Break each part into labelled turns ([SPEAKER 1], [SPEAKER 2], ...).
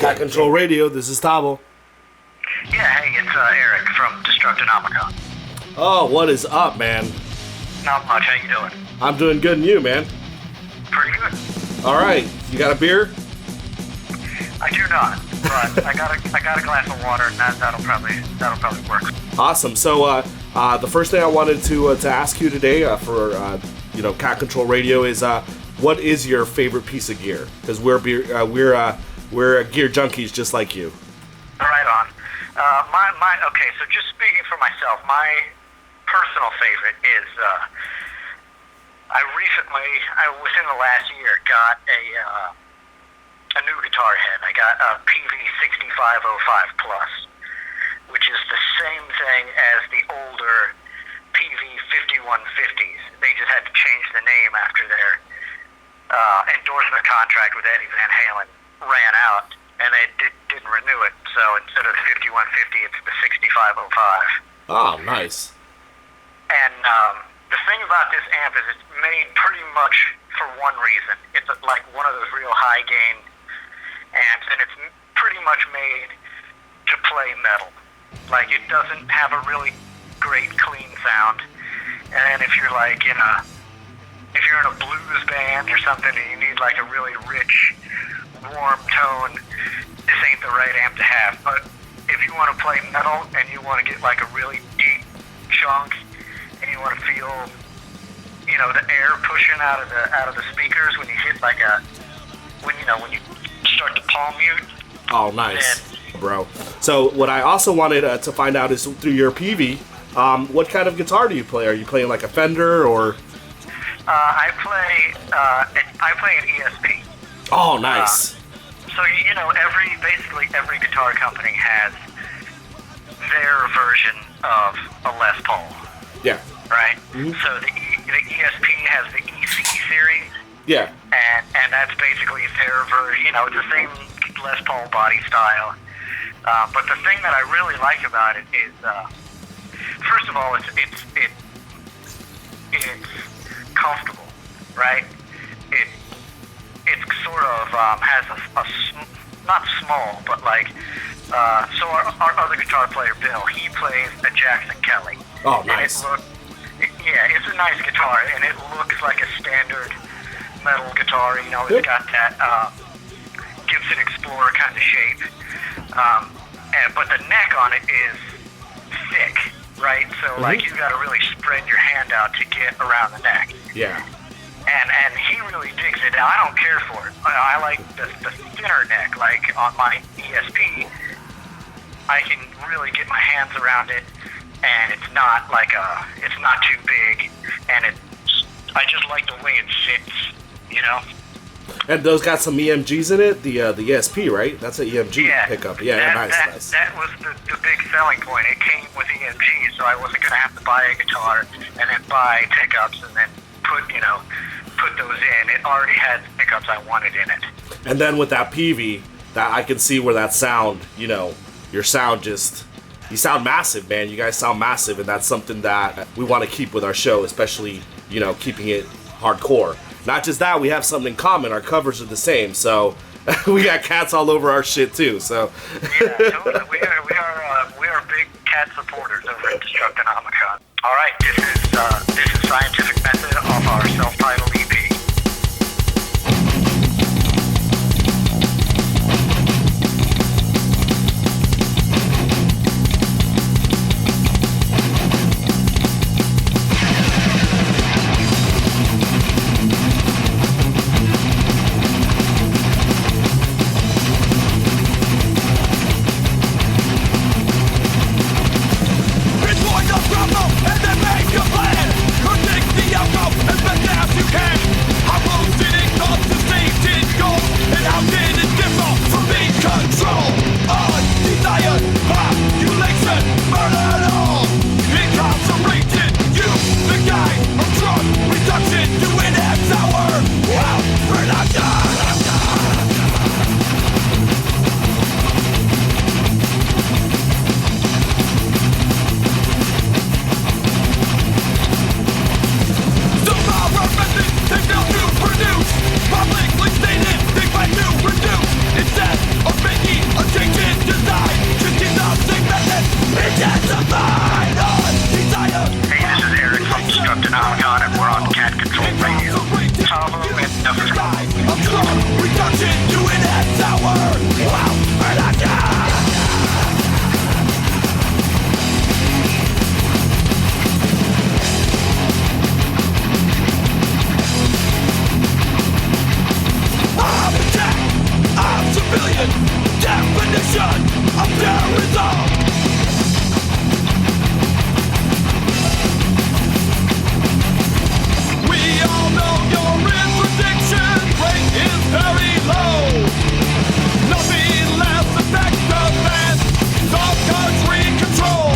[SPEAKER 1] Cat Control Radio, this is Taavo.
[SPEAKER 2] Yeah, hey, it's Eric from Destructonomicon.
[SPEAKER 1] Oh, what is up, man?
[SPEAKER 2] Not much, how you doing?
[SPEAKER 1] I'm doing good, and you, man?
[SPEAKER 2] Pretty good.
[SPEAKER 1] All right, you got a beer?
[SPEAKER 2] I do not, but I got a glass of water, and that'll probably work.
[SPEAKER 1] Awesome. So, the first thing I wanted to ask you today for Cat Control Radio is what is your favorite piece of gear? Because we're gear junkies just like you.
[SPEAKER 2] Right on. Okay, so just speaking for myself, my personal favorite is within the last year, got a new guitar head. I got a PV6505 Plus, which is the same thing as the older PV5150s. They just had to change the name after their endorsement contract with Eddie Van Halen ran out, and they didn't renew it. So instead of the 5150, it's the 6505.
[SPEAKER 1] Oh, nice.
[SPEAKER 2] And the thing about this amp is it's made pretty much for one reason. It's like one of those real high gain amps, and it's pretty much made to play metal. Like, it doesn't have a really great clean sound. And if you're like in a blues band or something and you need like a really rich, warm tone, this ain't the right amp to have. But if you want to play metal and you want to get like a really deep chunk and you want to feel, the air pushing out of the speakers when you hit like when you start to palm mute.
[SPEAKER 1] Oh, nice, bro. So what I also wanted to find out is through your PV, what kind of guitar do you play? Are you playing like a Fender or?
[SPEAKER 2] I play an ESP.
[SPEAKER 1] Oh, nice.
[SPEAKER 2] So basically every guitar company has their version of a Les Paul.
[SPEAKER 1] Yeah.
[SPEAKER 2] Right.
[SPEAKER 1] Mm-hmm.
[SPEAKER 2] So the ESP has the EC series.
[SPEAKER 1] Yeah.
[SPEAKER 2] And that's basically their version. It's the same Les Paul body style. But the thing that I really like about it is, first of all, it's comfortable, right? It sort of has not small, but like, so our other guitar player, Bill, he plays a Jackson Kelly.
[SPEAKER 1] Oh, nice.
[SPEAKER 2] It's a nice guitar, and it looks like a standard metal guitar. It's got that Gibson Explorer kind of shape. But the neck on it is thick, right? So, like, you got to really spread your hand out to get around the neck.
[SPEAKER 1] Yeah.
[SPEAKER 2] And he really digs it. Now, I don't care for it. I like the thinner neck. Like, on my ESP, I can really get my hands around it, and it's not too big, and I just like the way it sits,
[SPEAKER 1] And those got some EMGs in it, the ESP, right? That's an EMG pickup. Yeah, nice.
[SPEAKER 2] That was the big selling point. It came with EMG, so I wasn't going to have to buy a guitar and then buy pickups and then put those in. It already had the pickups I wanted in it.
[SPEAKER 1] And then with that PV, that I can see where that sound, your sound you sound massive, man. You guys sound massive, and that's something that we want to keep with our show, especially, keeping it hardcore. Not just that, we have something in common. Our covers are the same, so we got cats all over our shit too. So
[SPEAKER 2] yeah, totally. We are big cat supporters over at Destructonomicon. All right, this is Scientific Method off our self-titled EP.
[SPEAKER 3] And then make your plan. Predict the outcome, and then now you can. Definition of terrorism. We all know your interdiction rate is very low. Nothing less effective than self-country control.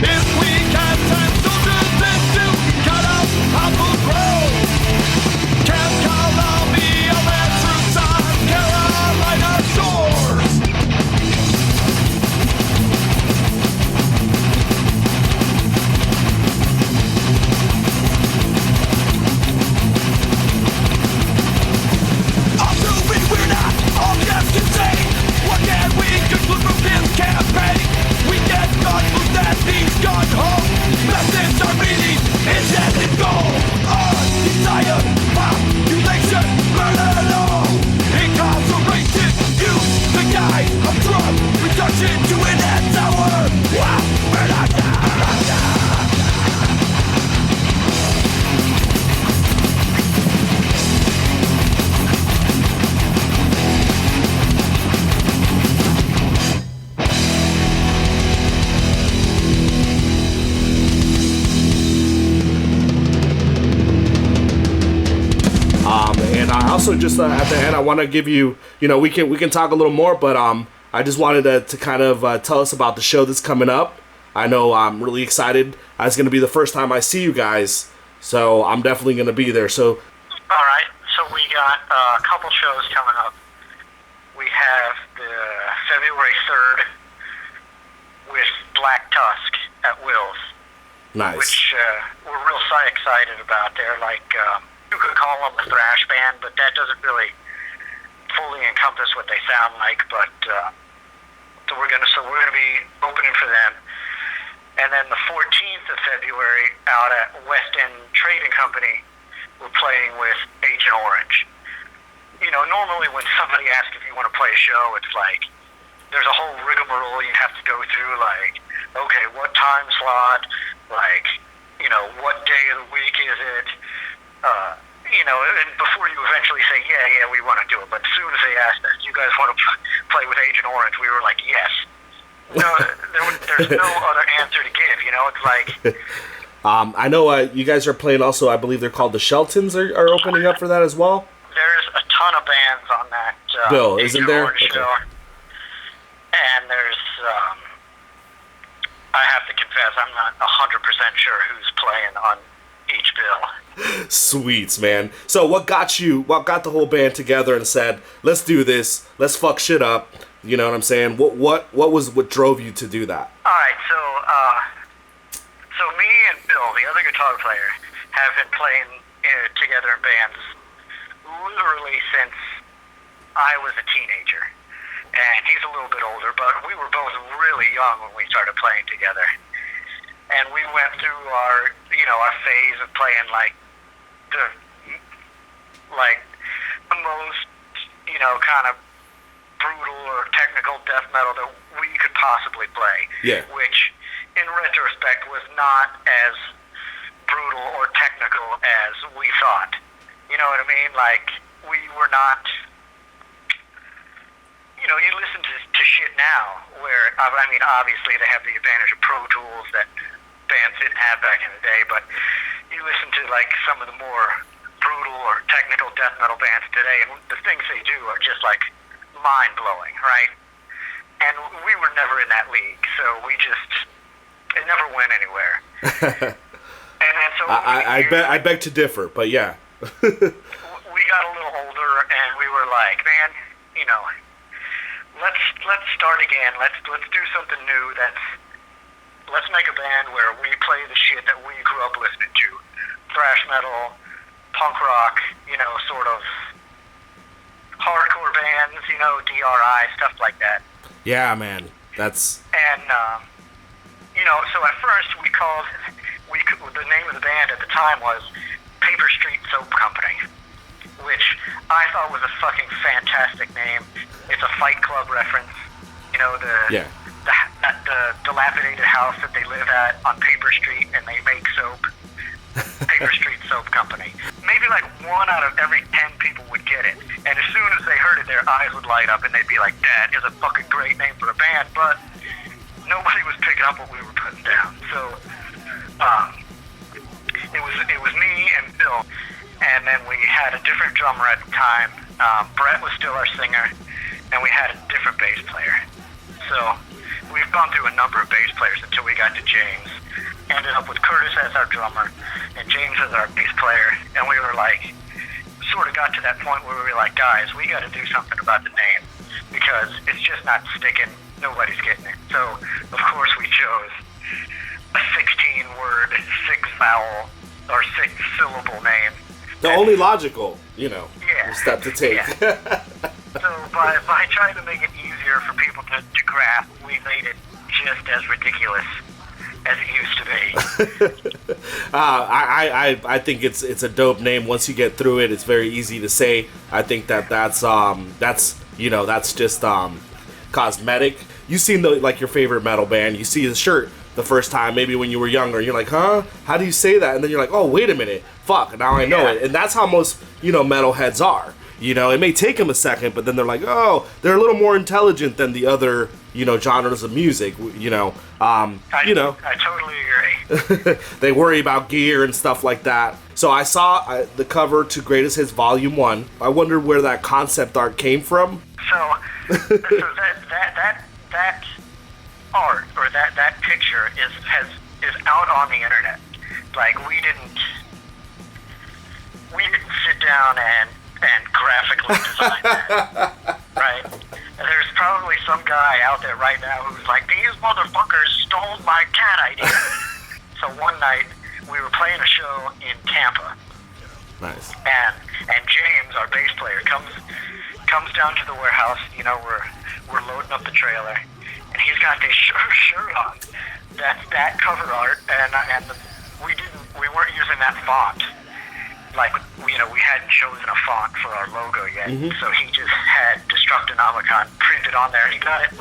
[SPEAKER 3] If we can send soldiers in to cut out Apple Grove, Camp Columbia and through South Carolina shores. Assuming we're not all just insane, what can we conclude from this campaign? We get gun moves that these gun home. Message our meaning, intended goal. Undesired population, murder law. Incarceration, use the guise of drug reduction to enhance our murder.
[SPEAKER 1] And I also just at the end, I want to give you, we can talk a little more, but I just wanted to kind of tell us about the show that's coming up. I know I'm really excited. It's going to be the first time I see you guys, so I'm definitely going to be there. So,
[SPEAKER 2] all right. So we got a couple shows coming up. We have the February 3rd with Black Tusk at Will's.
[SPEAKER 1] nice.
[SPEAKER 2] Which we're real excited about. They're like, you could call them a thrash band, but that doesn't really fully encompass what they sound like. But so we're gonna be opening for them, and then the 14th of February out at West End Trading Company, we're playing with Agent Orange. Normally when somebody asks if you want to play a show, it's like there's a whole rigmarole you have to go through. Like, okay, what time slot? Like, what day of the week is it? And before you eventually say, yeah, we want to do it. But as soon as they asked us, you guys want to play with Agent Orange, we were like, yes. No, there's no other answer to give, It's like...
[SPEAKER 1] I know you guys are playing also, I believe they're called the Sheltons are opening up for that as well?
[SPEAKER 2] There's a ton of bands on that
[SPEAKER 1] Bill, isn't there?
[SPEAKER 2] Orange show. And there's... I have to confess, I'm not 100% sure who's playing on each bill.
[SPEAKER 1] Sweets, man. So what got the whole band together and said, let's do this, let's fuck shit up, you know what I'm saying? What drove you to do that?
[SPEAKER 2] Alright, so me and Bill, the other guitar player, have been playing together in bands literally since I was a teenager. And he's a little bit older, but we were both really young when we started playing together. And we went through our phase of playing the most, kind of brutal or technical death metal that we could possibly play.
[SPEAKER 1] Yeah. Which,
[SPEAKER 2] in retrospect, was not as brutal or technical as we thought. You know what I mean? Like, we were not... you listen to shit now where, obviously they have the advantage of Pro Tools that bands didn't have back in the day, but you listen to, some of the more brutal or technical death metal bands today, and the things they do are just, mind-blowing, right? And we were never in that league, so it never went anywhere. and so...
[SPEAKER 1] I beg to differ, but yeah.
[SPEAKER 2] We got a little older, and we were like, man, let's start again. Let's do something new. Let's make a band where we play the shit that we grew up listening to. Thrash metal, punk rock, sort of hardcore bands, DRI, stuff like that.
[SPEAKER 1] Yeah, man. That's...
[SPEAKER 2] And, so at first the name of the band at the time was Paper Street Soap Company, which I thought was a fucking fantastic name. It's a Fight Club reference. The dilapidated house that they live at on Paper Street, and they make soap. Paper Street Soap Company. Maybe 1 out of every 10 people would get it. And as soon as they heard it, their eyes would light up, and they'd be be like, that is a fucking great name for a band, but nobody was picking up what we were putting down. So it was me and Bill, and then we had a different drummer at the time. Brett was still our singer, and we had a different bass player. So we've gone through a number of bass players until we got to James. Ended up with Curtis as our drummer and James as our bass player, and we were like, sort of got to that point where we were like, guys, we got to do something about the name because it's just not sticking. Nobody's getting it. So of course we chose a 16-word, 6-vowel or 6-syllable name.
[SPEAKER 1] The only logical, step to take.
[SPEAKER 2] Yeah. So by trying to make it easier for people to grasp, we made it just as ridiculous as it used to be.
[SPEAKER 1] I think it's a dope name. Once you get through it, it's very easy to say. I think that's just cosmetic. You've seen your favorite metal band. You see the shirt the first time, maybe when you were younger, and you're like, huh? How do you say that? And then you're like, oh, wait a minute. Fuck, now I know it. And that's how most, metalheads are. It may take them a second, but then they're like, oh, they're a little more intelligent than the other, genres of music,
[SPEAKER 2] I totally agree.
[SPEAKER 1] They worry about gear and stuff like that. So I saw the cover to Greatest Hits Volume 1. I wondered where that concept art came from.
[SPEAKER 2] So that art, or that picture is out on the internet. Like, we didn't sit down and graphically design that, right? And there's probably some guy out there right now who's like, these motherfuckers stole my cat idea. So one night, we were playing a show in Tampa.
[SPEAKER 1] Nice.
[SPEAKER 2] And James, our bass player, comes down to the warehouse. We're loading up the trailer, and he's got this shirt on. That's that cover art, and we weren't using that font. Like, we hadn't chosen a font for our logo yet, so he just had Destructonomicon printed on there, and he got it,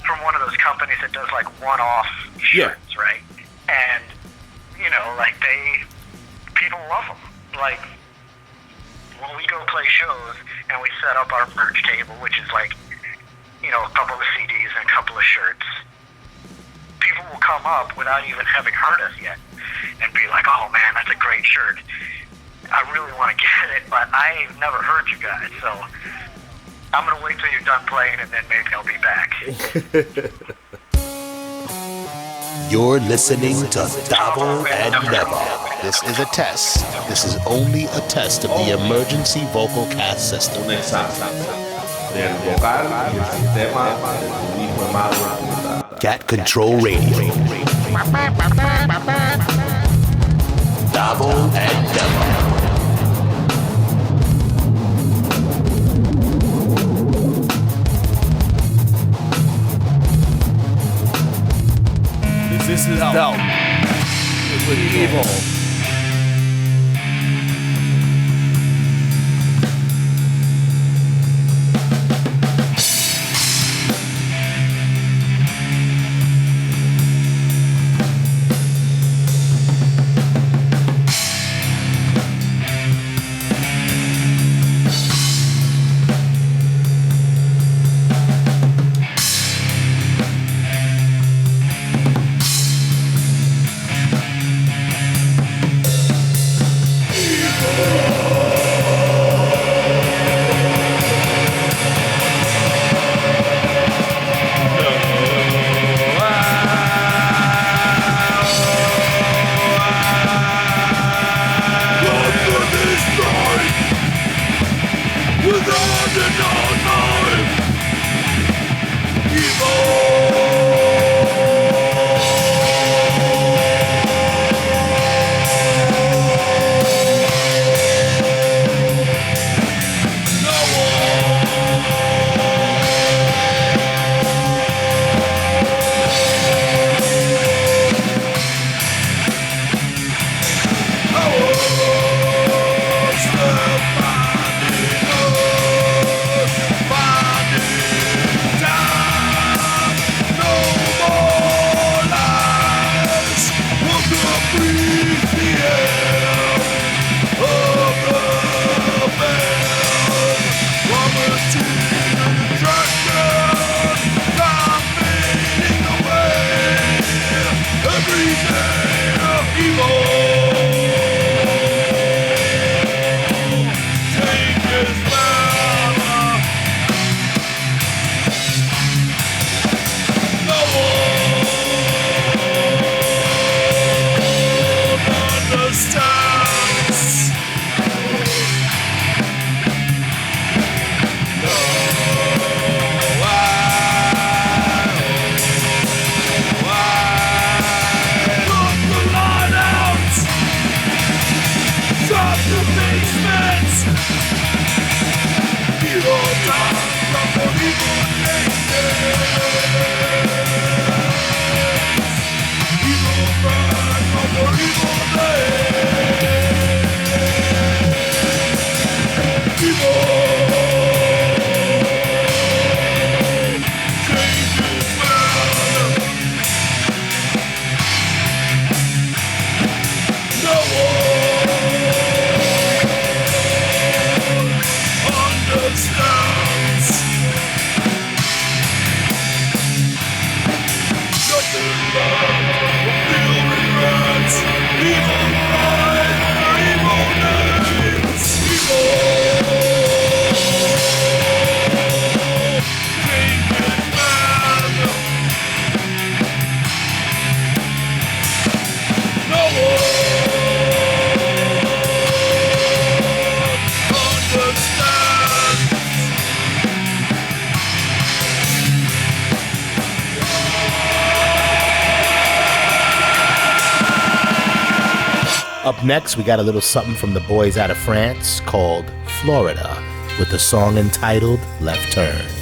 [SPEAKER 2] from one of those companies that does, one-off shirts, right? And, people love them. When we go play shows, and we set up our merch table, which is, a couple of CDs and a couple of shirts, people will come up without even having heard us yet, and be like, oh, man, that's a great shirt. I really want to get it, but I've never heard you guys, so I'm going to wait till you're done playing, and then maybe I'll be back.
[SPEAKER 4] You're listening to Taavo Neva. This is a test. This is only a test of the emergency vocal cast system. Cat Control Radio. Taavo Neva.
[SPEAKER 1] This is Dealt with Evil.
[SPEAKER 4] Up next, we got a little something from the boys out of France called Florida with the song entitled Left Turn.